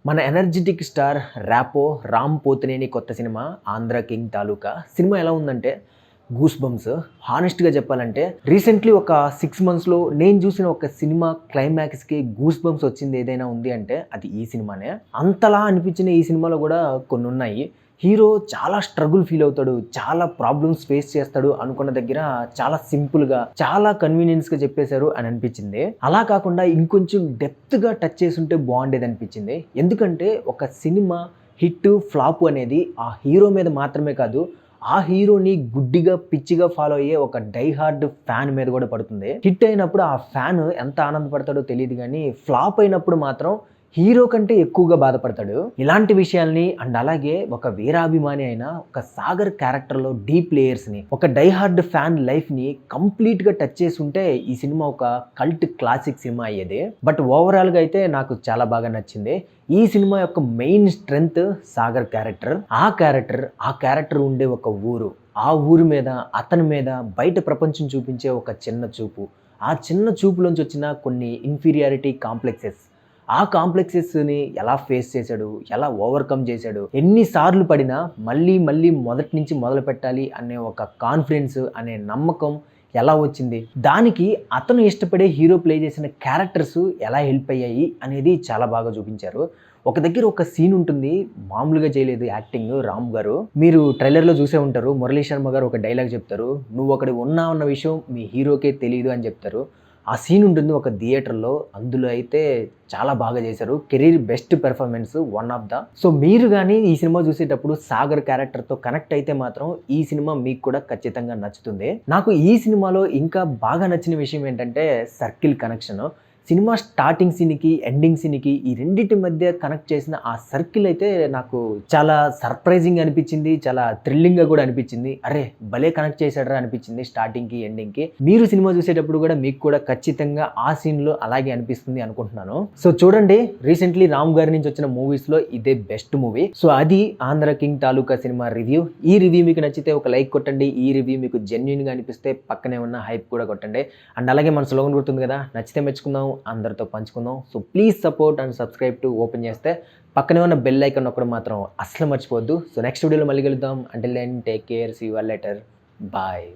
మన energetic star Rapo Ram Pothineni కొత్త cinema Andhra king taluka cinema ఎలా ఉందంటే గూస్ బంప్స్. హానెస్ట్గా చెప్పాలంటే రీసెంట్లీ ఒక 6 monthsలో నేను చూసిన ఒక సినిమా క్లైమాక్స్కి గూస్ బంప్స్ వచ్చింది ఏదైనా ఉంది అంటే అది ఈ సినిమానే. అంతలా అనిపించిన ఈ సినిమాలో కూడా కొన్ని ఉన్నాయి. హీరో చాలా స్ట్రగుల్ ఫీల్ అవుతాడు, చాలా ప్రాబ్లమ్స్ ఫేస్ చేస్తాడు అనుకున్న దగ్గర చాలా సింపుల్గా చాలా కన్వీనియన్స్గా చెప్పేశారు అని అనిపించింది. అలా కాకుండా ఇంకొంచెం డెప్త్గా టచ్ చేసి ఉంటే బాగుండేది అనిపించింది. ఎందుకంటే ఒక సినిమా హిట్ ఫ్లాప్ అనేది ఆ హీరో మీద మాత్రమే కాదు, ఆ హీరోని గుడ్డిగా పిచ్చిగా ఫాలో అయ్యే ఒక డై హార్డ్ ఫ్యాన్ మీద కూడా పడుతుంది. హిట్ అయినప్పుడు ఆ ఫ్యాన్ ఎంత ఆనందపడతాడో తెలియదు, కానీ ఫ్లాప్ అయినప్పుడు మాత్రం హీరో కంటే ఎక్కువగా బాధపడతాడు. ఇలాంటి విషయాల్ని అండ్ అలాగే ఒక వీరాభిమాని అయిన ఒక సాగర్ క్యారెక్టర్లో డీప్ లేయర్స్ని, ఒక డై హార్డ్ ఫ్యాన్ లైఫ్ని కంప్లీట్గా టచ్ చేసి ఉంటే ఈ సినిమా ఒక కల్ట్ క్లాసిక్ సినిమా అయ్యేది. బట్ ఓవరాల్గా అయితే నాకు చాలా బాగా నచ్చింది. ఈ సినిమా యొక్క మెయిన్ స్ట్రెంగ్త్ సాగర్ క్యారెక్టర్. ఆ క్యారెక్టర్ ఉండే ఒక ఊరు, ఆ ఊరి మీద అతని మీద బయట ప్రపంచం చూపించే ఒక చిన్న చూపు, ఆ చిన్న చూపులోంచి వచ్చిన కొన్ని ఇన్ఫీరియారిటీ కాంప్లెక్సెస్, ఆ కాంప్లెక్సెస్ని ఎలా ఫేస్ చేశాడు, ఎలా ఓవర్కమ్ చేశాడు, ఎన్నిసార్లు పడినా మళ్ళీ మళ్ళీ మొదటి నుంచి మొదలు పెట్టాలి అనే ఒక కాన్ఫిడెన్స్ అనే నమ్మకం ఎలా వచ్చింది, దానికి అతను ఇష్టపడే హీరో ప్లే చేసిన క్యారెక్టర్స్ ఎలా హెల్ప్ అయ్యాయి అనేది చాలా బాగా చూపించారు. ఒక దగ్గర ఒక సీన్ ఉంటుంది, మామూలుగా చేయలేదు యాక్టింగ్ రామ్ గారు. మీరు ట్రైలర్లో చూసే ఉంటారు, మురళీ శర్మ గారు ఒక డైలాగ్ చెప్తారు, నువ్వు ఒకటి ఉన్నావు అన్న విషయం మీ హీరోకే తెలియదు అని చెప్తారు. ఆ సీన్ ఉంటుంది ఒక థియేటర్లో, అందులో అయితే చాలా బాగా చేశారు. Career best performance, one of the. So మీరు కానీ ఈ సినిమా చూసేటప్పుడు సాగర్ క్యారెక్టర్తో కనెక్ట్ అయితే మాత్రం ఈ సినిమా మీకు కూడా ఖచ్చితంగా నచ్చుతుంది. నాకు ఈ సినిమాలో ఇంకా బాగా నచ్చిన విషయం ఏంటంటే సర్కిల్ కనెక్షన్. సినిమా స్టార్టింగ్ సీన్కి ఎండింగ్ సీన్కి ఈ రెండింటి మధ్య కనెక్ట్ చేసిన ఆ సర్కిల్ అయితే నాకు చాలా సర్ప్రైజింగ్ అనిపించింది, చాలా థ్రిల్లింగ్గా కూడా అనిపించింది. అరే భలే కనెక్ట్ చేశాడరా అనిపించింది స్టార్టింగ్కి ఎండింగ్కి. మీరు సినిమా చూసేటప్పుడు కూడా మీకు కూడా ఖచ్చితంగా ఆ సీన్లో అలాగే అనిపిస్తుంది అనుకుంటున్నాను. సో చూడండి, రీసెంట్లీ రామ్ గారి నుంచి వచ్చిన మూవీస్లో ఇదే బెస్ట్ మూవీ. సో అది Andhra king taluka cinema review. ఈ రివ్యూ మీకు నచ్చితే ఒక లైక్ కొట్టండి. ఈ రివ్యూ మీకు జెన్యూన్గా అనిపిస్తే పక్కనే ఉన్న హైప్ కూడా కొట్టండి. అండ్ అలాగే మన స్లోగన్ గుర్తుంది కదా, నచ్చితే మెచ్చుకుందాం, అందరితో పంచుకుందాం. So please support and subscribe to open చేస్తే పక్కనే ఉన్న బెల్ ఐకాన్ నొక్కడం మాత్రం అస్సలు మర్చిపోవద్దు. సో నెక్స్ట్ వీడియోలో మళ్ళీ కలుద్దాం. Until then take care, see you all later, bye.